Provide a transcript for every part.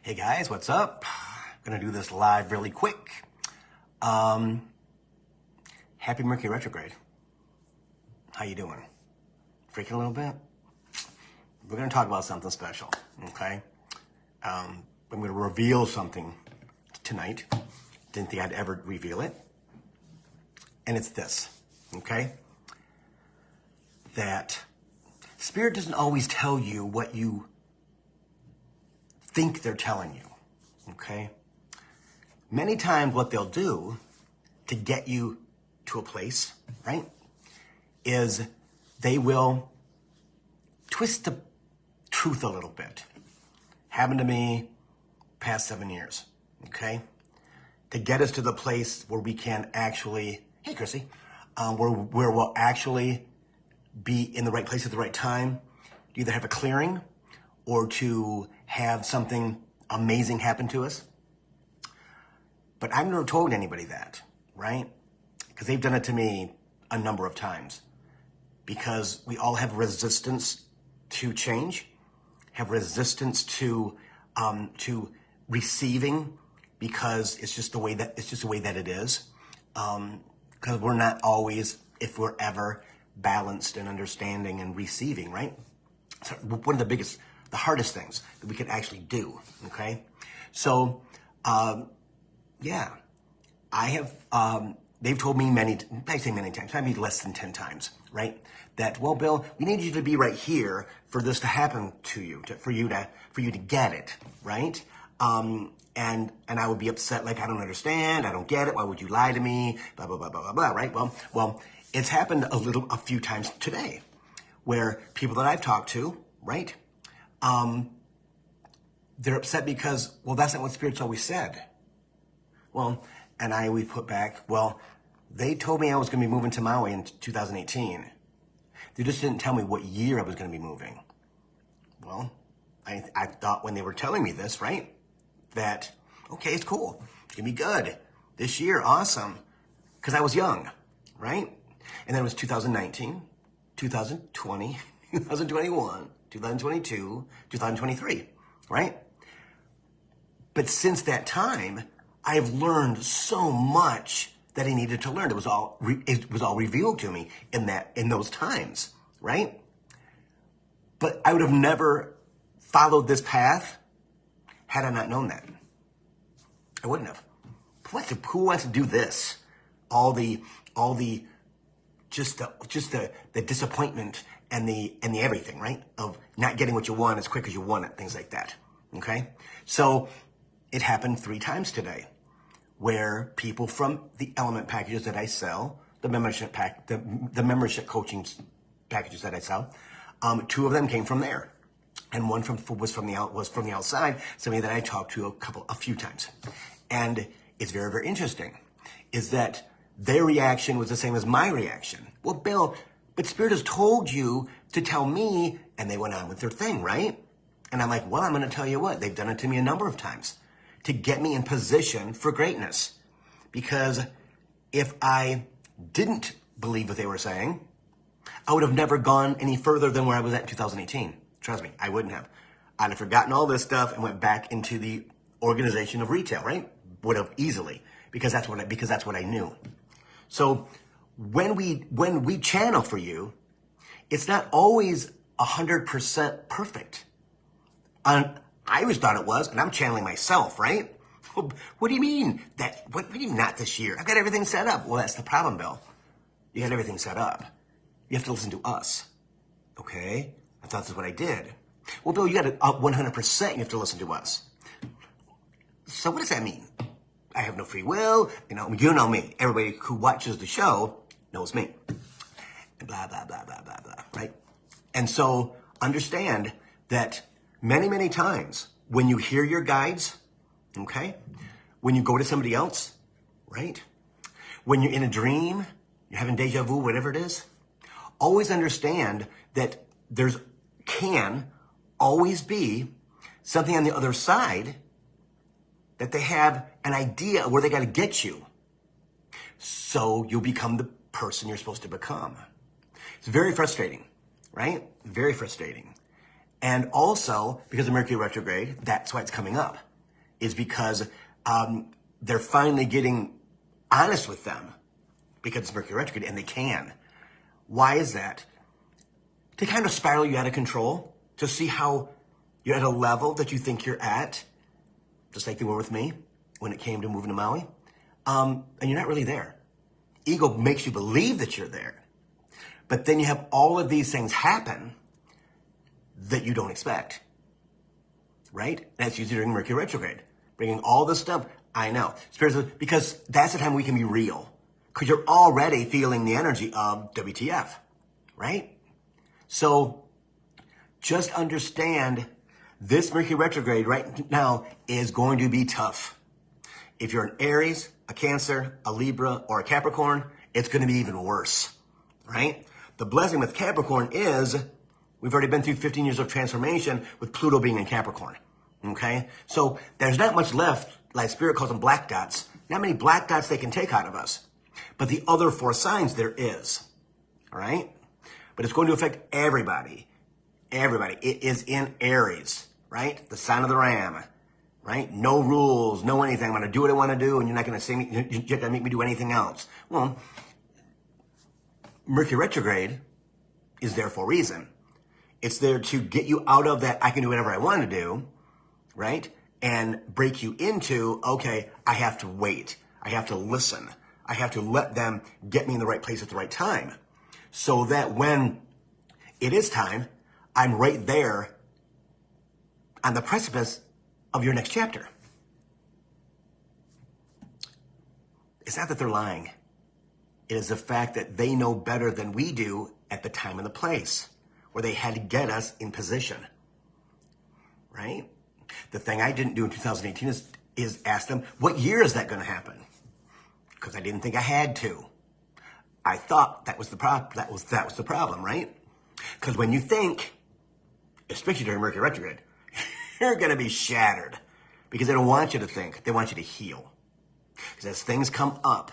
Hey guys, what's up? I'm gonna do this live really quick. Happy Mercury Retrograde. How you doing? Freaking a little bit? We're gonna talk about something special, okay? I'm gonna reveal something tonight. Didn't think I'd ever reveal it. And it's this, okay? That Spirit doesn't always tell you what you think they're telling you, okay? Many times what they'll do to get you to a place, right, is they will twist the truth a little bit. Happened to me past 7 years, okay? To get us to the place where we can actually, hey Chrissy, where we'll actually be in the right place at the right time, to either have a clearing or to have something amazing happen to us. But I've never told anybody that, right? Because they've done it to me a number of times. Because we all have resistance to change, have resistance to receiving, because it's just the way that it is. Because we're not always, if we're ever, balanced and understanding and receiving, right? So one of the hardest things that we can actually do, okay? So, yeah, I have, they've told me many times, maybe less than 10 times, right? That, well, Bill, we need you to be right here for this to happen to you, for you to get it, right? And I would be upset, like, I don't understand, I don't get it, why would you lie to me, blah, blah, blah, blah, blah, blah, right? Well, it's happened a few times today, where people that I've talked to, right, they're upset because, well, that's not what Spirit's always said. Well, and we put back, well, they told me I was going to be moving to Maui in 2018. They just didn't tell me what year I was going to be moving. Well, I thought when they were telling me this, right, that, okay, it's cool. It's going to be good. This year, awesome. Because I was young, right? And then it was 2019, 2020, 2021, 2022, 2023, right? But since that time, I have learned so much that I needed to learn. It was all revealed to me in those times, right? But I would have never followed this path had I not known that. I wouldn't have. Who wants to do this? All the disappointment and the everything, right? Of not getting what you want as quick as you want it, things like that. Okay? So it happened 3 times today, where people from the element packages that I sell, the membership coaching packages that I sell, 2 of them came from there, and one was from the outside, somebody that I talked to a few times. And it's very, very interesting, is that their reaction was the same as my reaction. Well, Bill, but Spirit has told you to tell me, and they went on with their thing, right? And I'm like, well, I'm going to tell you what, they've done it to me a number of times to get me in position for greatness. Because if I didn't believe what they were saying, I would have never gone any further than where I was at in 2018. Trust me, I wouldn't have. I'd have forgotten all this stuff and went back into the organization of retail, right? Would have easily, because that's what I knew. So when we channel for you, it's not always 100% perfect. I always thought it was, and I'm channeling myself, right? What do you mean? What do you mean not this year? I've got everything set up. Well, that's the problem, Bill. You got everything set up. You have to listen to us. Okay? I thought that's what I did. Well, Bill, you got it 100%. You have to listen to us. So what does that mean? I have no free will. You know me. Everybody who watches the show knows me. And blah, blah, blah, blah, blah, blah, right? And so understand that many, many times when you hear your guides, okay, when you go to somebody else, right, when you're in a dream, you're having deja vu, whatever it is, always understand that can always be something on the other side that they have an idea of where they got to get you. So you'll become the person you're supposed to become. It's very frustrating, right? Very frustrating. And also, because of Mercury retrograde, that's why it's coming up. is because they're finally getting honest with them because it's Mercury retrograde and they can. Why is that? To kind of spiral you out of control, to see how you're at a level that you think you're at, just like they were with me when it came to moving to Maui, and you're not really there. Ego makes you believe that you're there. But then you have all of these things happen that you don't expect, right? That's usually during Mercury retrograde, bringing all this stuff. I know, spiritual, because that's the time we can be real, because you're already feeling the energy of WTF, right? So just understand this Mercury retrograde right now is going to be tough. If you're an Aries, a Cancer, a Libra, or a Capricorn, it's going to be even worse, right? The blessing with Capricorn is we've already been through 15 years of transformation with Pluto being in Capricorn, okay? So there's not much left, like Spirit calls them black dots, not many black dots they can take out of us. But the other 4 signs there is, all right? But it's going to affect everybody. Everybody. It is in Aries, right? The sign of the ram, right? No rules, no anything. I'm going to do what I want to do, and you're not going to say me, you're going to make me do anything else. Well, Mercury retrograde is there for a reason. It's there to get you out of that I can do whatever I want to do, right? And break you into, okay, I have to wait. I have to listen. I have to let them get me in the right place at the right time. So that when it is time, I'm right there on the precipice of your next chapter. It's not that they're lying. It is the fact that they know better than we do at the time and the place where they had to get us in position, right? The thing I didn't do in 2018 is ask them, what year is that going to happen? Because I didn't think I had to. I thought that was the problem. That was the problem, right? Because when you think, especially during Mercury retrograde, you're going to be shattered because they don't want you to think. They want you to heal. Because as things come up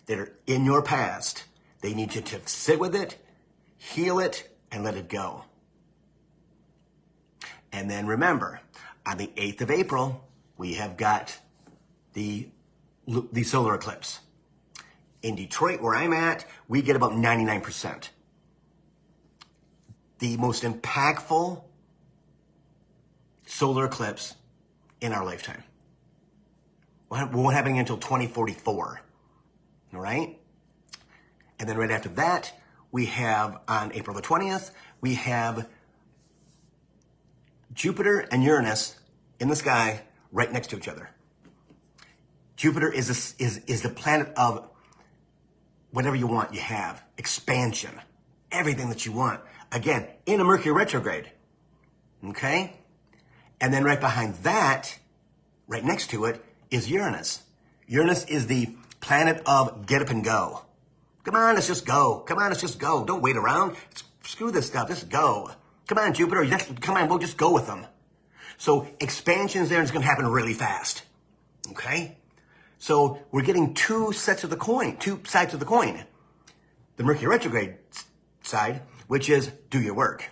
that are in your past, they need you to sit with it, heal it, and let it go. And then remember, on the 8th of April, we have got the solar eclipse. In Detroit, where I'm at, we get about 99%. The most impactful solar eclipse in our lifetime. Won't happen until 2044, all right? And then right after that, we have, on April the 20th, we have Jupiter and Uranus in the sky right next to each other. Jupiter is the planet of whatever you want, you have. Expansion. Everything that you want. Again, in a Mercury retrograde. Okay? And then right behind that, right next to it, is Uranus. Uranus is the planet of get up and go. Come on, let's just go. Come on, let's just go. Don't wait around. Screw this stuff. Just go. Come on, Jupiter. Come on, we'll just go with them. So expansion's there and it's going to happen really fast. Okay? So we're getting two sides of the coin. The Mercury retrograde side, which is do your work.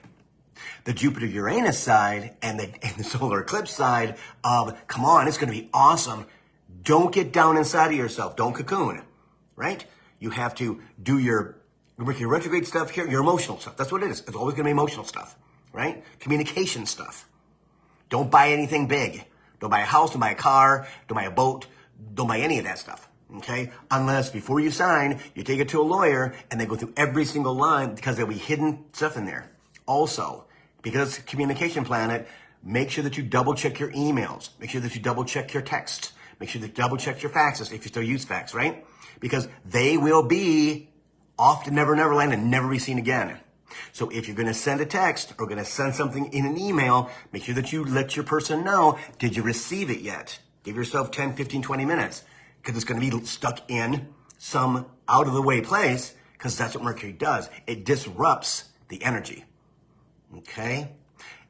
The Jupiter-Uranus side and the solar eclipse side of, come on, it's going to be awesome. Don't get down inside of yourself. Don't cocoon, right? You have to do your Mercury retrograde stuff here, your emotional stuff. That's what it is. It's always going to be emotional stuff, right? Communication stuff. Don't buy anything big. Don't buy a house, don't buy a car, don't buy a boat. Don't buy any of that stuff, okay? Unless before you sign, you take it to a lawyer and they go through every single line because there'll be hidden stuff in there. Also, because it's a communication planet, make sure that you double check your emails. Make sure that you double check your text. Make sure that you double check your faxes if you still use fax, right? Because they will be off to Never Never Land and never be seen again. So if you're going to send a text or going to send something in an email, make sure that you let your person know, did you receive it yet? Give yourself 10, 15, 20 minutes because it's going to be stuck in some out-of-the-way place because that's what Mercury does. It disrupts the energy, okay?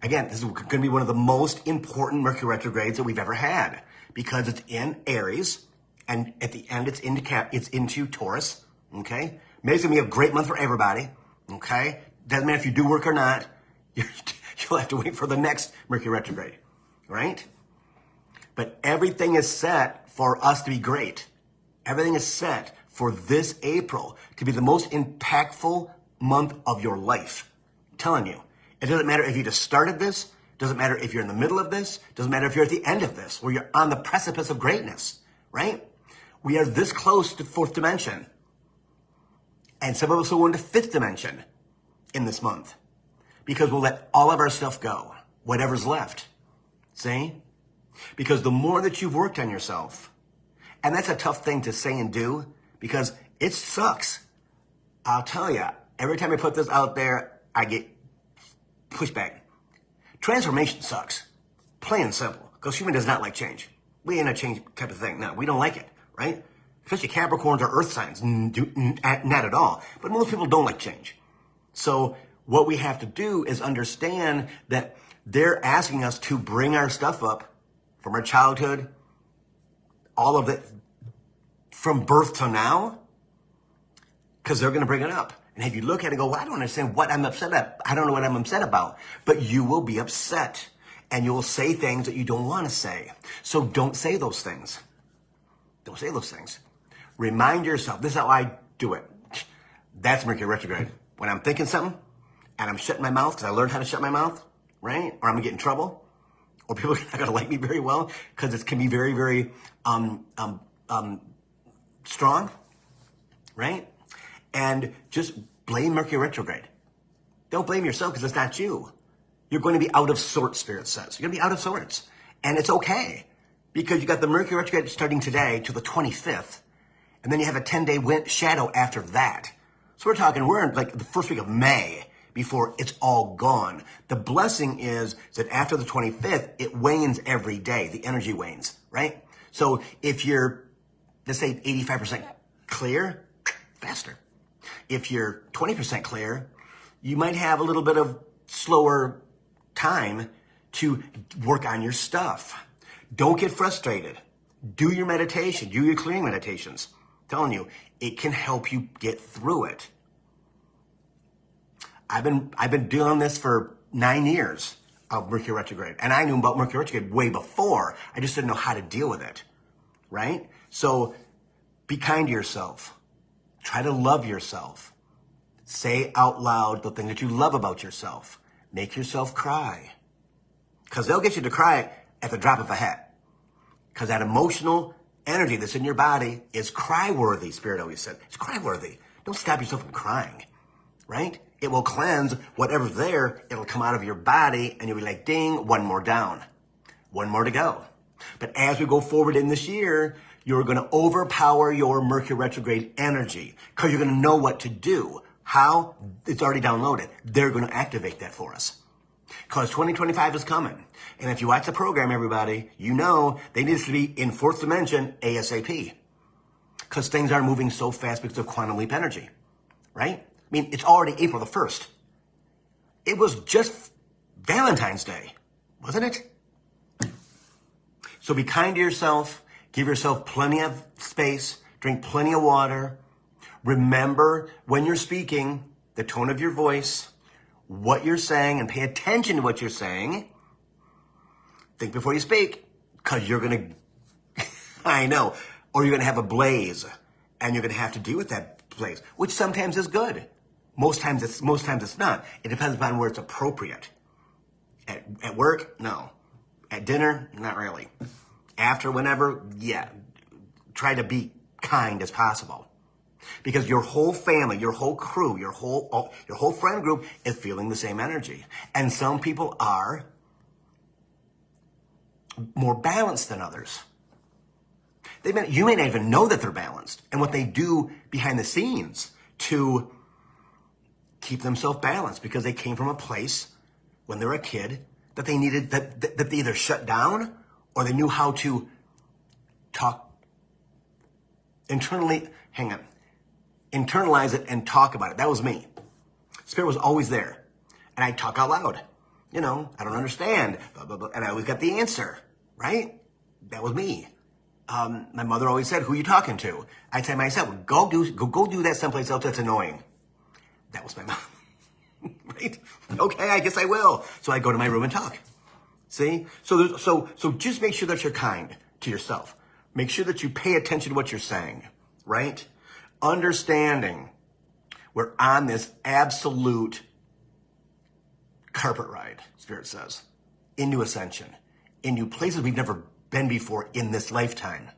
Again, this is going to be one of the most important Mercury retrogrades that we've ever had because it's in Aries and at the end it's into Taurus, okay? Maybe it's going to be a great month for everybody, okay? Doesn't matter if you do work or not. You'll have to wait for the next Mercury retrograde, right? But everything is set for us to be great. Everything is set for this April to be the most impactful month of your life. I'm telling you, it doesn't matter if you just started this, doesn't matter if you're in the middle of this, doesn't matter if you're at the end of this, where you're on the precipice of greatness, right? We are this close to fourth dimension. And some of us will go into fifth dimension in this month because we'll let all of our stuff go, whatever's left. See? Because the more that you've worked on yourself, and that's a tough thing to say and do because it sucks. I'll tell you, every time I put this out there, I get pushback. Transformation sucks. Plain and simple. Because human does not like change. We ain't a change type of thing. No, we don't like it, right? Especially Capricorns or Earth signs. Not at all. But most people don't like change. So what we have to do is understand that they're asking us to bring our stuff up from our childhood, all of it, from birth to now, because they're going to bring it up. And if you look at it and go, well, I don't understand what I'm upset at. I don't know what I'm upset about. But you will be upset. And you will say things that you don't want to say. So don't say those things. Don't say those things. Remind yourself. This is how I do it. That's Mercury retrograde. When I'm thinking something and I'm shutting my mouth because I learned how to shut my mouth, right? Or I'm going to get in trouble. Or people are not going to like me very well because it can be very, very strong, right? And just blame Mercury retrograde. Don't blame yourself because it's not you. You're going to be out of sorts, Spirit says. You're going to be out of sorts. And it's okay because you got the Mercury retrograde starting today to the 25th. And then you have a 10-day shadow after that. So we're in like the first week of May before it's all gone. The blessing is that after the 25th, it wanes every day. The energy wanes, right? So if you're, let's say 85% clear, faster. If you're 20% clear, you might have a little bit of slower time to work on your stuff. Don't get frustrated. Do your meditation. Do your clearing meditations. I'm telling you, it can help you get through it. I've been doing this for 9 years of Mercury retrograde, and I knew about Mercury retrograde way before. I just didn't know how to deal with it, right? So be kind to yourself. Try to love yourself. Say out loud the thing that you love about yourself. Make yourself cry. Because they'll get you to cry at the drop of a hat. Because that emotional energy that's in your body is cry-worthy, Spirit always said. It's cry-worthy. Don't stop yourself from crying, right? It will cleanse whatever's there. It'll come out of your body, and you'll be like, ding, one more down. One more to go. But as we go forward in this year, you're going to overpower your Mercury retrograde energy because you're going to know what to do. How? It's already downloaded. They're going to activate that for us because 2025 is coming. And if you watch the program, everybody, you know they need us to be in fourth dimension ASAP because things are moving so fast because of quantum leap energy, right? I mean, it's already April the 1st. It was just Valentine's Day, wasn't it? So be kind to yourself. Give yourself plenty of space. Drink plenty of water. Remember when you're speaking, the tone of your voice, what you're saying, and pay attention to what you're saying. Think before you speak, because you're going to, I know, or you're going to have a blaze, and you're going to have to deal with that blaze, which sometimes is good. Most times it's not. It depends upon where it's appropriate. At work, no. At dinner, not really. After, whenever, yeah. Try to be kind as possible. Because your whole family, your whole crew, your whole friend group is feeling the same energy. And some people are more balanced than others. You may not even know that they're balanced and what they do behind the scenes to keep themselves balanced because they came from a place when they were a kid that they needed, that they either shut down or they knew how to talk internally, internalize it and talk about it. That was me. Spirit was always there. And I talk out loud. You know, I don't understand, blah, blah, blah. And I always got the answer, right? That was me. My mother always said, who are you talking to? I'd say to myself, go do that someplace else that's annoying. That was my mom, right? Okay, I guess I will. So I go to my room and talk. See? So just make sure that you're kind to yourself. Make sure that you pay attention to what you're saying, right? Understanding we're on this absolute carpet ride, Spirit says, into ascension, into places we've never been before in this lifetime.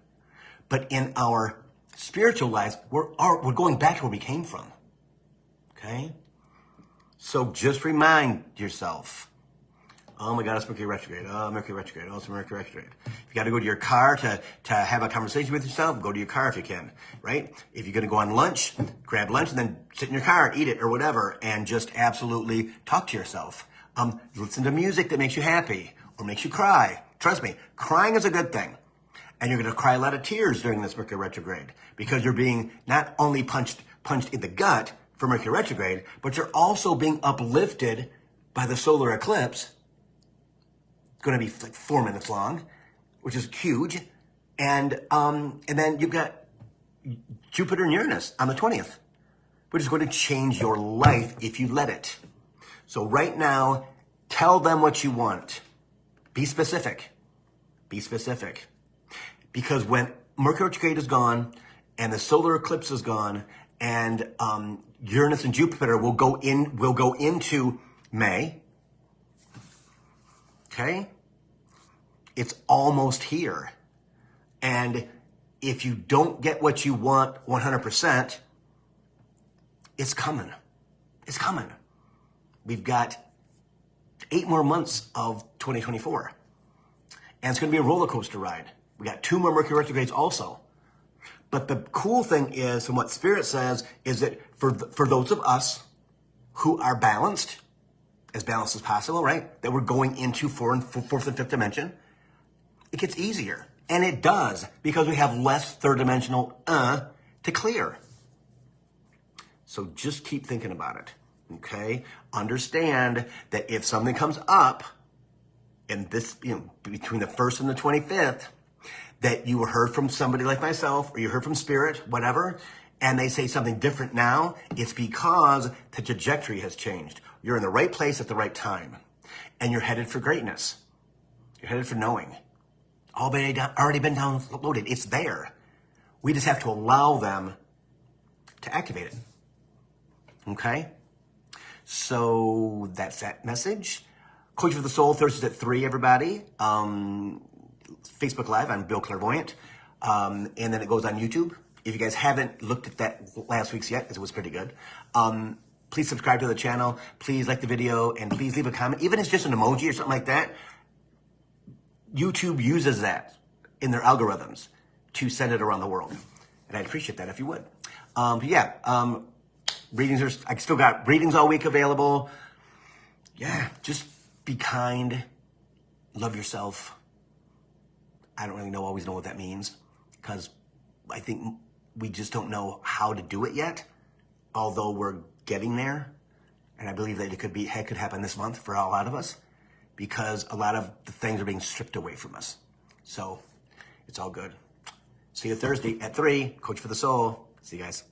But in our spiritual lives, we're going back to where we came from. Okay? So just remind yourself, oh my God, it's Mercury retrograde. Oh, Mercury retrograde. Oh, it's Mercury retrograde. If you got to go to your car to have a conversation with yourself, go to your car if you can, right? If you're going to go on lunch, grab lunch and then sit in your car, eat it or whatever, and just absolutely talk to yourself. Listen to music that makes you happy or makes you cry. Trust me, crying is a good thing. And you're going to cry a lot of tears during this Mercury retrograde because you're being not only punched in the gut for Mercury retrograde, but you're also being uplifted by the solar eclipse. Going to be like 4 minutes long, which is huge. And then you've got Jupiter and Uranus on the 20th, which is going to change your life if you let it. So right now, tell them what you want. Be specific. Be specific. Because when Mercury retrograde is gone and the solar eclipse is gone and Uranus and Jupiter will go into May. Okay? It's almost here. And if you don't get what you want 100%, it's coming. It's coming. We've got 8 more months of 2024. And it's going to be a roller coaster ride. We got 2 more Mercury retrogrades also. But the cool thing is, and what Spirit says, is that for those of us who are balanced as possible, right? That we're going into fourth and fifth dimension, it gets easier. And it does, because we have less third dimensional to clear. So just keep thinking about it, okay? Understand that if something comes up in this, between the 1st and the 25th, that you heard from somebody like myself, or you heard from Spirit, whatever, and they say something different now, it's because the trajectory has changed. You're in the right place at the right time. And you're headed for greatness. You're headed for knowing. Already been downloaded. It's there. We just have to allow them to activate it. Okay? So that's that message. Coaching for the Soul, Thursdays at 3, everybody. Facebook Live, I'm Bill Clairvoyant. And then it goes on YouTube. If you guys haven't looked at that last week's yet, because it was pretty good, please subscribe to the channel. Please like the video, and please leave a comment. Even if it's just an emoji or something like that, YouTube uses that in their algorithms to send it around the world. And I'd appreciate that if you would. Readings I still got readings all week available. Yeah, just be kind. Love yourself. I don't really always know what that means, because I think we just don't know how to do it yet, although we're getting there. And I believe that it could happen this month for a lot of us, because a lot of the things are being stripped away from us. So it's all good. See you Thursday at 3, Coach for the Soul. See you guys.